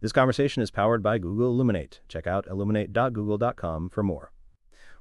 This conversation is powered by Google Illuminate. Check out illuminate.google.com for more.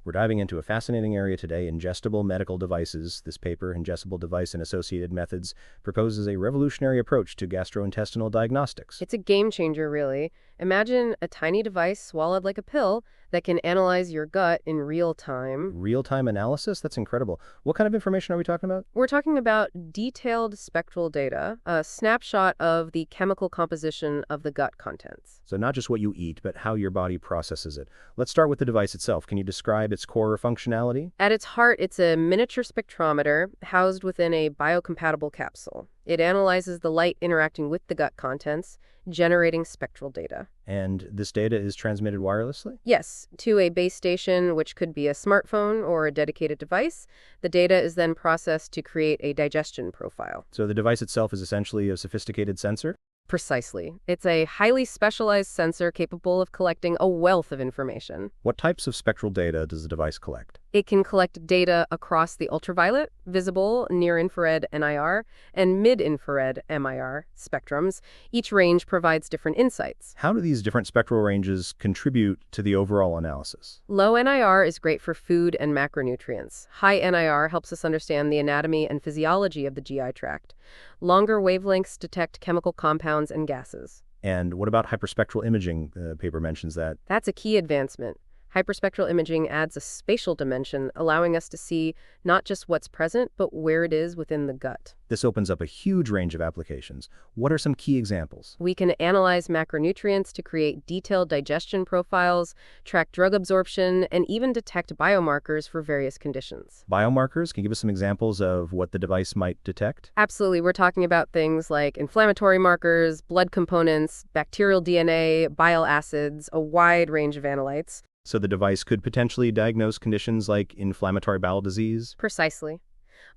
We're diving into a fascinating area today, ingestible medical devices. This paper, Ingestible Device and Associated Methods, proposes a revolutionary approach to gastrointestinal diagnostics. It's a game changer, really. Imagine a tiny device swallowed like a pill that can analyze your gut in real time. Real-time analysis? That's incredible. What kind of information are we talking about? We're talking about detailed spectral data, a snapshot of the chemical composition of the gut contents. So not just what you eat, but how your body processes it. Let's start with the device itself. Can you describe its core functionality? At its heart, it's a miniature spectrometer housed within a biocompatible capsule. It analyzes the light interacting with the gut contents, generating spectral data. And this data is transmitted wirelessly? Yes, to a base station, which could be a smartphone or a dedicated device. The data is then processed to create a digestion profile. So the device itself is essentially a sophisticated sensor? Precisely. It's a highly specialized sensor capable of collecting a wealth of information. What types of spectral data does the device collect? It can collect data across the ultraviolet, visible, near-infrared NIR, and mid-infrared MIR spectrums. Each range provides different insights. How do these different spectral ranges contribute to the overall analysis? Low NIR is great for food and macronutrients. High NIR helps us understand the anatomy and physiology of the GI tract. Longer wavelengths detect chemical compounds and gases. And what about hyperspectral imaging? The paper mentions that. That's a key advancement. Hyperspectral imaging adds a spatial dimension, allowing us to see not just what's present, but where it is within the gut. This opens up a huge range of applications. What are some key examples? We can analyze macronutrients to create detailed digestion profiles, track drug absorption, and even detect biomarkers for various conditions. Biomarkers? Can you give us some examples of what the device might detect? Absolutely. We're talking about things like inflammatory markers, blood components, bacterial DNA, bile acids, a wide range of analytes. So the device could potentially diagnose conditions like inflammatory bowel disease? Precisely.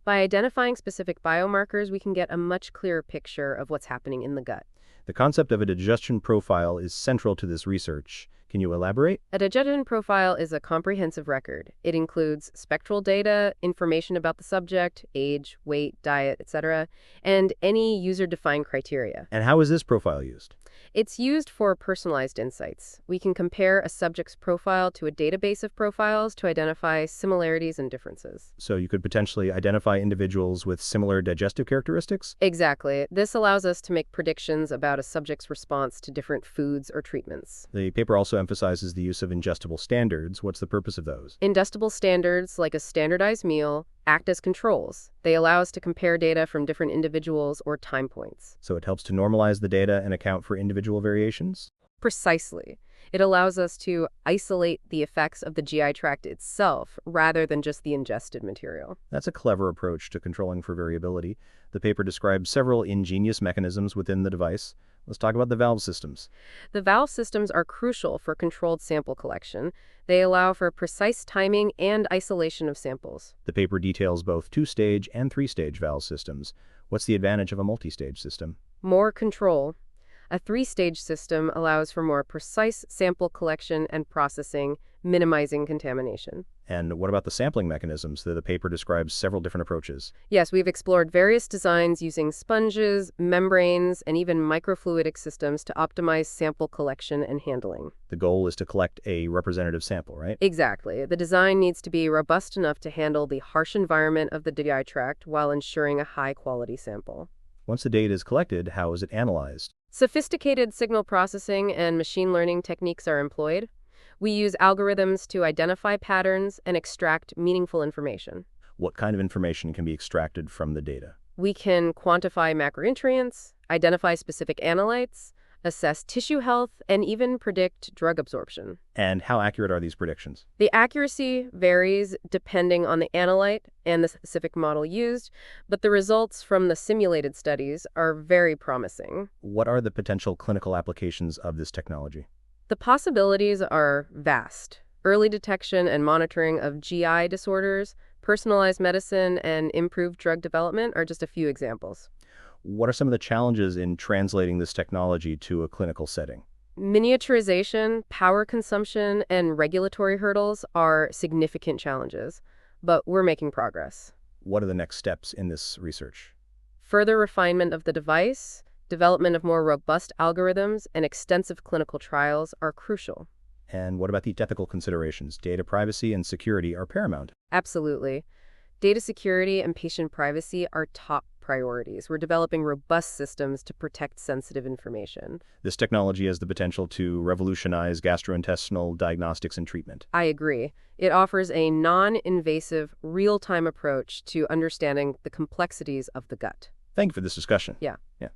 By identifying specific biomarkers, we can get a much clearer picture of what's happening in the gut. The concept of a digestion profile is central to this research. Can you elaborate? A digestion profile is a comprehensive record. It includes spectral data, information about the subject, age, weight, diet, etc., and any user-defined criteria. And how is this profile used? It's used for personalized insights. We can compare a subject's profile to a database of profiles to identify similarities and differences. So you could potentially identify individuals with similar digestive characteristics? Exactly. This allows us to make predictions about a subject's response to different foods or treatments. The paper also emphasizes the use of ingestible standards. What's the purpose of those? Ingestible standards, like a standardized meal, act as controls. They allow us to compare data from different individuals or time points. So it helps to normalize the data and account for individual variations? Precisely. It allows us to isolate the effects of the GI tract itself rather than just the ingested material. That's a clever approach to controlling for variability. The paper describes several ingenious mechanisms within the device. Let's talk about the valve systems. The valve systems are crucial for controlled sample collection. They allow for precise timing and isolation of samples. The paper details both two-stage and three-stage valve systems. What's the advantage of a multi-stage system? More control. A three-stage system allows for more precise sample collection and processing, minimizing contamination. And what about the sampling mechanisms? The paper describes several different approaches. Yes, we've explored various designs using sponges, membranes, and even microfluidic systems to optimize sample collection and handling. The goal is to collect a representative sample, right? Exactly. The design needs to be robust enough to handle the harsh environment of the GI tract while ensuring a high-quality sample. Once the data is collected, how is it analyzed? Sophisticated signal processing and machine learning techniques are employed. We use algorithms to identify patterns and extract meaningful information. What kind of information can be extracted from the data? We can quantify macronutrients, identify specific analytes, assess tissue health, and even predict drug absorption. And how accurate are these predictions? The accuracy varies depending on the analyte and the specific model used, but the results from the simulated studies are very promising. What are the potential clinical applications of this technology? The possibilities are vast. Early detection and monitoring of GI disorders, personalized medicine, and improved drug development are just a few examples. What are some of the challenges in translating this technology to a clinical setting? Miniaturization, power consumption, and regulatory hurdles are significant challenges, but we're making progress. What are the next steps in this research? Further refinement of the device, Development of more robust algorithms and extensive clinical trials are crucial. And what about the ethical considerations? Data privacy and security are paramount. Absolutely. Data security and patient privacy are top priorities. We're developing robust systems to protect sensitive information. This technology has the potential to revolutionize gastrointestinal diagnostics and treatment. I agree. It offers a non-invasive, real-time approach to understanding the complexities of the gut. Thank you for this discussion. Yeah. Yeah.